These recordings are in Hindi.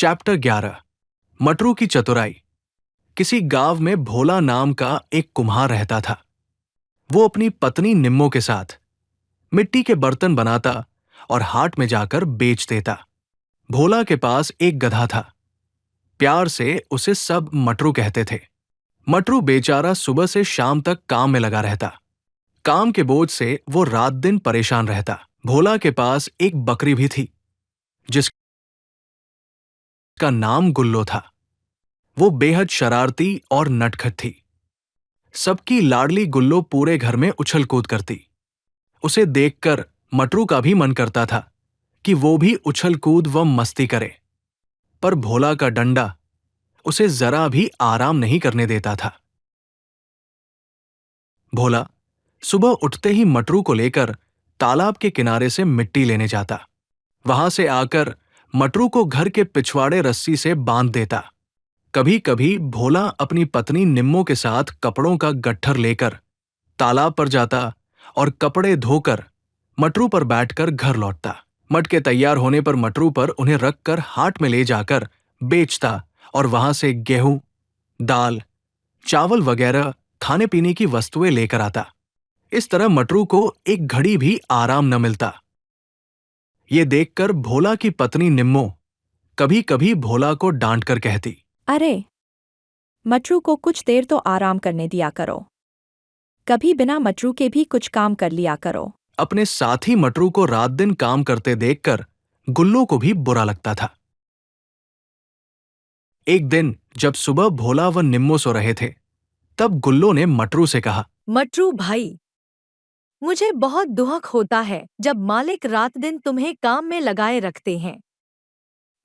चैप्टर 11 मटरू की चतुराई। किसी गांव में भोला नाम का एक कुम्हार रहता था। वो अपनी पत्नी निम्मो के साथ मिट्टी के बर्तन बनाता और हाट में जाकर बेच देता। भोला के पास एक गधा था। प्यार से उसे सब मटरू कहते थे। मटरू बेचारा सुबह से शाम तक काम में लगा रहता। काम के बोझ से वो रात दिन परेशान रहता। भोला के पास एक बकरी भी थी जिसका नाम गुल्लो था। वो बेहद शरारती और नटखट थी। सबकी लाडली गुल्लो पूरे घर में उछल कूद करती। उसे देखकर मटरू का भी मन करता था कि वो भी उछल कूद व मस्ती करे, पर भोला का डंडा उसे जरा भी आराम नहीं करने देता था। भोला सुबह उठते ही मटरू को लेकर तालाब के किनारे से मिट्टी लेने जाता। वहां से आकर मटरू को घर के पिछवाड़े रस्सी से बांध देता। कभी कभी भोला अपनी पत्नी निम्मो के साथ कपड़ों का गट्ठर लेकर तालाब पर जाता और कपड़े धोकर मटरू पर बैठकर घर लौटता। मटके तैयार होने पर मटरू पर उन्हें रखकर हाट में ले जाकर बेचता और वहां से गेहूं, दाल, चावल वगैरह खाने पीने की वस्तुएं लेकर आता। इस तरह मटरू को एक घड़ी भी आराम न मिलता। ये देखकर भोला की पत्नी निम्मो कभी कभी भोला को डांट कर कहती, अरे, मटरू को कुछ देर तो आराम करने दिया करो। कभी बिना मटरू के भी कुछ काम कर लिया करो। अपने साथी मटरू को रात दिन काम करते देखकर गुल्लो को भी बुरा लगता था। एक दिन जब सुबह भोला व निम्मो सो रहे थे, तब गुल्लो ने मटरू से कहा, मटरू भाई, मुझे बहुत दुख होता है जब मालिक रात दिन तुम्हें काम में लगाए रखते हैं।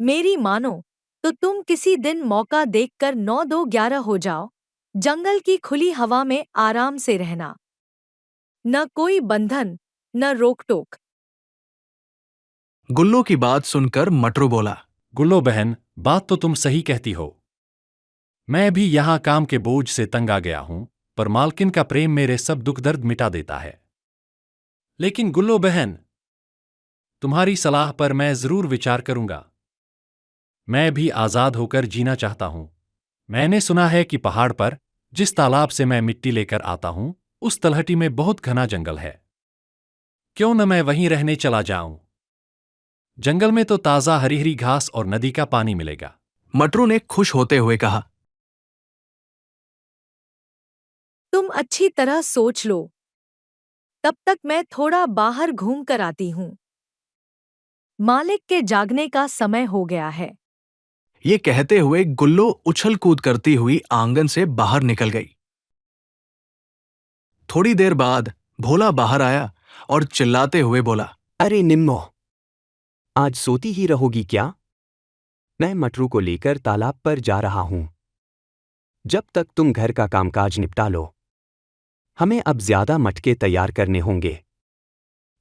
मेरी मानो तो तुम किसी दिन मौका देखकर 9-2-11 हो जाओ, जंगल की खुली हवा में आराम से रहना। न कोई बंधन, न रोक टोक। गुल्लो की बात सुनकर मटरू बोला, गुल्लो बहन, बात तो तुम सही कहती हो। मैं भी यहाँ काम के बोझ से तंग आ गया हूं, पर मालकिन का प्रेम मेरे सब दुख दर्द मिटा देता है। लेकिन गुल्लो बहन, तुम्हारी सलाह पर मैं जरूर विचार करूंगा। मैं भी आजाद होकर जीना चाहता हूं। मैंने सुना है कि पहाड़ पर जिस तालाब से मैं मिट्टी लेकर आता हूं, उस तलहटी में बहुत घना जंगल है। क्यों न मैं वहीं रहने चला जाऊं? जंगल में तो ताजा हरी हरी घास और नदी का पानी मिलेगा। मटरू ने खुश होते हुए कहा, तुम अच्छी तरह सोच लो। तब तक मैं थोड़ा बाहर घूम कर आती हूँ। मालिक के जागने का समय हो गया है। ये कहते हुए गुल्लो उछल कूद करती हुई आंगन से बाहर निकल गई। थोड़ी देर बाद भोला बाहर आया और चिल्लाते हुए बोला, अरे निम्मो, आज सोती ही रहोगी क्या? मैं मटरू को लेकर तालाब पर जा रहा हूं। जब तक तुम घर का कामकाज निपटा लो, हमें अब ज्यादा मटके तैयार करने होंगे,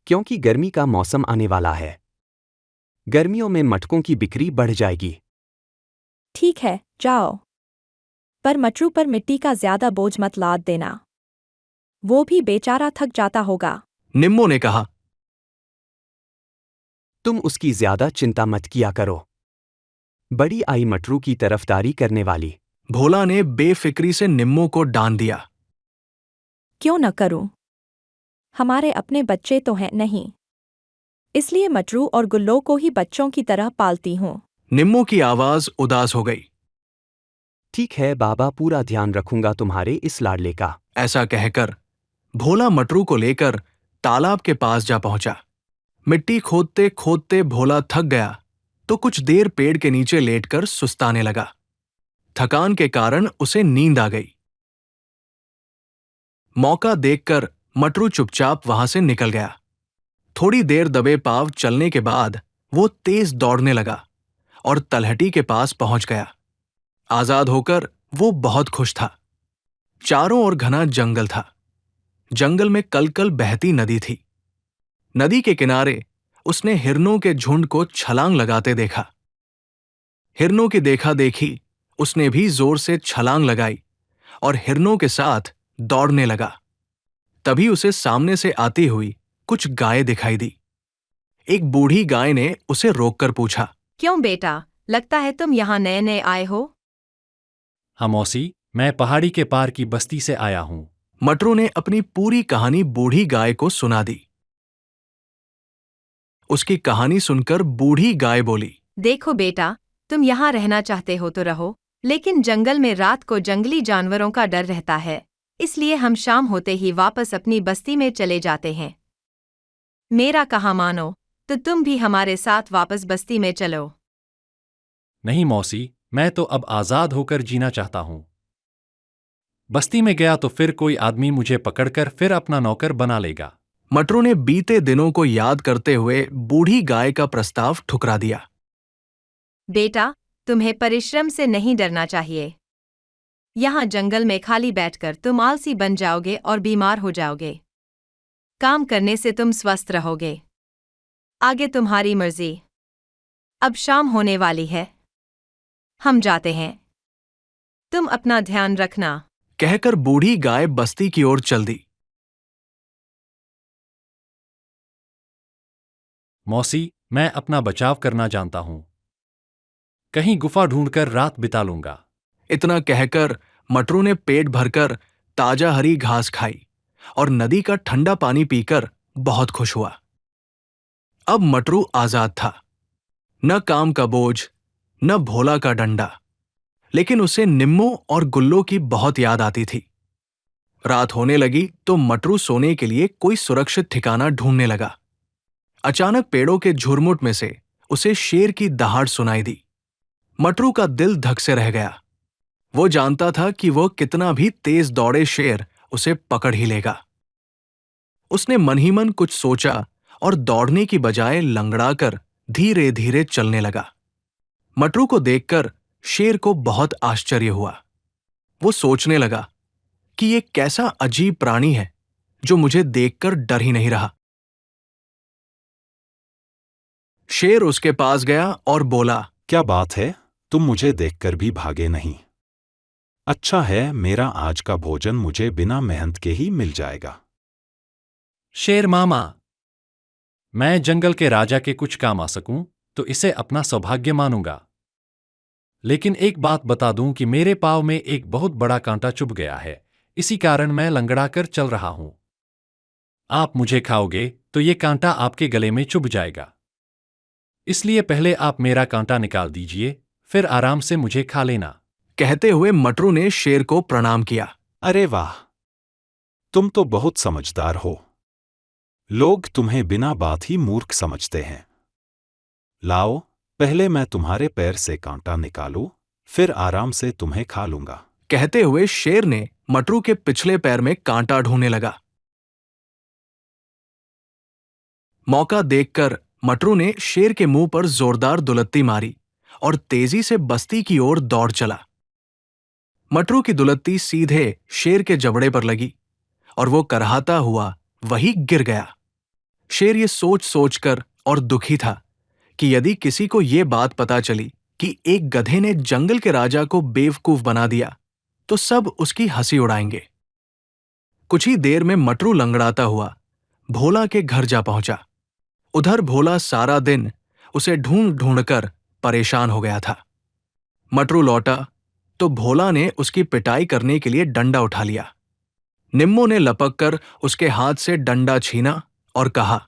क्योंकि गर्मी का मौसम आने वाला है। गर्मियों में मटकों की बिक्री बढ़ जाएगी। ठीक है, जाओ। पर मटरू पर मिट्टी का ज्यादा बोझ मत लाद देना। वो भी बेचारा थक जाता होगा। निम्मो ने कहा, तुम उसकी ज्यादा चिंता मत किया करो। बड़ी आई मटरू की तरफदारी करने वाली। भोला ने बेफिक्री से निम्मो को डांट दिया। क्यों न करूं? हमारे अपने बच्चे तो हैं नहीं, इसलिए मटरू और गुल्लो को ही बच्चों की तरह पालती हूँ। निम्मो की आवाज उदास हो गई। ठीक है बाबा, पूरा ध्यान रखूंगा तुम्हारे इस लाडले का। ऐसा कहकर भोला मटरू को लेकर तालाब के पास जा पहुंचा। मिट्टी खोदते खोदते भोला थक गया तो कुछ देर पेड़ के नीचे लेटकर सुस्ताने लगा। थकान के कारण उसे नींद आ गई। मौका देखकर मटरू चुपचाप वहां से निकल गया। थोड़ी देर दबे पांव चलने के बाद वो तेज दौड़ने लगा और तलहटी के पास पहुंच गया। आजाद होकर वो बहुत खुश था। चारों ओर घना जंगल था। जंगल में कल-कल बहती नदी थी। नदी के किनारे उसने हिरनों के झुंड को छलांग लगाते देखा। हिरनों की देखा देखी उसने भी जोर से छलांग लगाई और हिरनों के साथ दौड़ने लगा। तभी उसे सामने से आती हुई कुछ गायें दिखाई दी। एक बूढ़ी गाय ने उसे रोककर पूछा, क्यों बेटा, लगता है तुम यहाँ नए नए आए हो। हाँ मौसी, मैं पहाड़ी के पार की बस्ती से आया हूँ। मटरू ने अपनी पूरी कहानी बूढ़ी गाय को सुना दी। उसकी कहानी सुनकर बूढ़ी गाय बोली, देखो बेटा, तुम यहाँ रहना चाहते हो तो रहो, लेकिन जंगल में रात को जंगली जानवरों का डर रहता है, इसलिए हम शाम होते ही वापस अपनी बस्ती में चले जाते हैं। मेरा कहा मानो तो तुम भी हमारे साथ वापस बस्ती में चलो। नहीं मौसी, मैं तो अब आजाद होकर जीना चाहता हूँ। बस्ती में गया तो फिर कोई आदमी मुझे पकड़कर फिर अपना नौकर बना लेगा। मटरू ने बीते दिनों को याद करते हुए बूढ़ी गाय का प्रस्ताव ठुकरा दिया। बेटा, तुम्हें परिश्रम से नहीं डरना चाहिए। यहाँ जंगल में खाली बैठकर तुम आलसी बन जाओगे और बीमार हो जाओगे। काम करने से तुम स्वस्थ रहोगे। आगे तुम्हारी मर्जी। अब शाम होने वाली है, हम जाते हैं। तुम अपना ध्यान रखना। कहकर बूढ़ी गाय बस्ती की ओर चल दी। मौसी, मैं अपना बचाव करना जानता हूँ। कहीं गुफा ढूंढकर रात बिता लूंगा। इतना कहकर मटरू ने पेट भरकर ताजा हरी घास खाई और नदी का ठंडा पानी पीकर बहुत खुश हुआ। अब मटरू आजाद था। न काम का बोझ, न भोला का डंडा, लेकिन उसे निम्मो और गुल्लो की बहुत याद आती थी। रात होने लगी तो मटरू सोने के लिए कोई सुरक्षित ठिकाना ढूंढने लगा। अचानक पेड़ों के झुरमुट में से उसे शेर की दहाड़ सुनाई दी। मटरू का दिल धक से रह गया। वो जानता था कि वो कितना भी तेज दौड़े शेर उसे पकड़ ही लेगा। उसने मन ही मन कुछ सोचा और दौड़ने की बजाय लंगड़ाकर धीरे धीरे चलने लगा। मटरू को देखकर शेर को बहुत आश्चर्य हुआ। वो सोचने लगा कि ये कैसा अजीब प्राणी है जो मुझे देखकर डर ही नहीं रहा। शेर उसके पास गया और बोला, क्या बात है, तुम मुझे देखकर भी भागे नहीं? अच्छा है, मेरा आज का भोजन मुझे बिना मेहनत के ही मिल जाएगा। शेर मामा, मैं जंगल के राजा के कुछ काम आ सकूं तो इसे अपना सौभाग्य मानूंगा। लेकिन एक बात बता दूं कि मेरे पांव में एक बहुत बड़ा कांटा चुभ गया है, इसी कारण मैं लंगड़ाकर चल रहा हूं। आप मुझे खाओगे तो ये कांटा आपके गले में चुभ जाएगा। इसलिए पहले आप मेरा कांटा निकाल दीजिए, फिर आराम से मुझे खा लेना। कहते हुए मटरू ने शेर को प्रणाम किया। अरे वाह, तुम तो बहुत समझदार हो। लोग तुम्हें बिना बात ही मूर्ख समझते हैं। लाओ, पहले मैं तुम्हारे पैर से कांटा निकालूं, फिर आराम से तुम्हें खा लूंगा। कहते हुए शेर ने मटरू के पिछले पैर में कांटा ढूंढने लगा। मौका देखकर मटरू ने शेर के मुंह पर जोरदार दुलत्ती मारी और तेजी से बस्ती की ओर दौड़ चला। मटरू की दुलत्ती सीधे शेर के जबड़े पर लगी और वो करहाता हुआ वहीं गिर गया। शेर ये सोच सोचकर और दुखी था कि यदि किसी को ये बात पता चली कि एक गधे ने जंगल के राजा को बेवकूफ बना दिया तो सब उसकी हंसी उड़ाएंगे। कुछ ही देर में मटरू लंगड़ाता हुआ भोला के घर जा पहुंचा। उधर भोला सारा दिन उसे ढूंढ ढूंढकर परेशान हो गया था। मटरू लौटा तो भोला ने उसकी पिटाई करने के लिए डंडा उठा लिया। निम्मो ने लपककर उसके हाथ से डंडा छीना और कहा,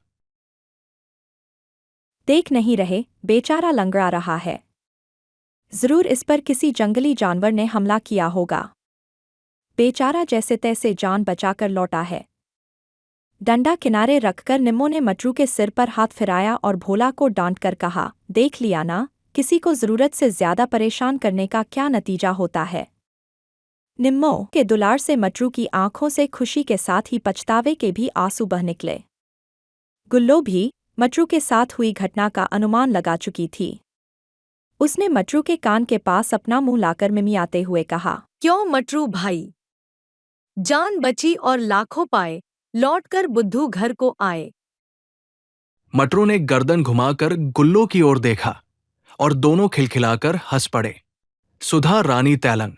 देख नहीं रहे, बेचारा लंगड़ा रहा है। जरूर इस पर किसी जंगली जानवर ने हमला किया होगा। बेचारा जैसे तैसे जान बचाकर लौटा है। डंडा किनारे रखकर निम्मो ने मटरू के सिर पर हाथ फिराया और भोला को डांट कर कहा, देख लिया ना, किसी को जरूरत से ज्यादा परेशान करने का क्या नतीजा होता है। निम्मो के दुलार से मटरू की आंखों से खुशी के साथ ही पछतावे के भी आंसू बह निकले। गुल्लो भी मटरू के साथ हुई घटना का अनुमान लगा चुकी थी। उसने मटरू के कान के पास अपना मुंह लाकर मिमियाते हुए कहा, क्यों मटरू भाई, जान बची और लाखों पाए, लौटकर बुद्धू घर को आए। मटरू ने गर्दन घुमाकर गुल्लो की ओर देखा और दोनों खिलखिलाकर हंस पड़े। सुधा रानी तैलंग।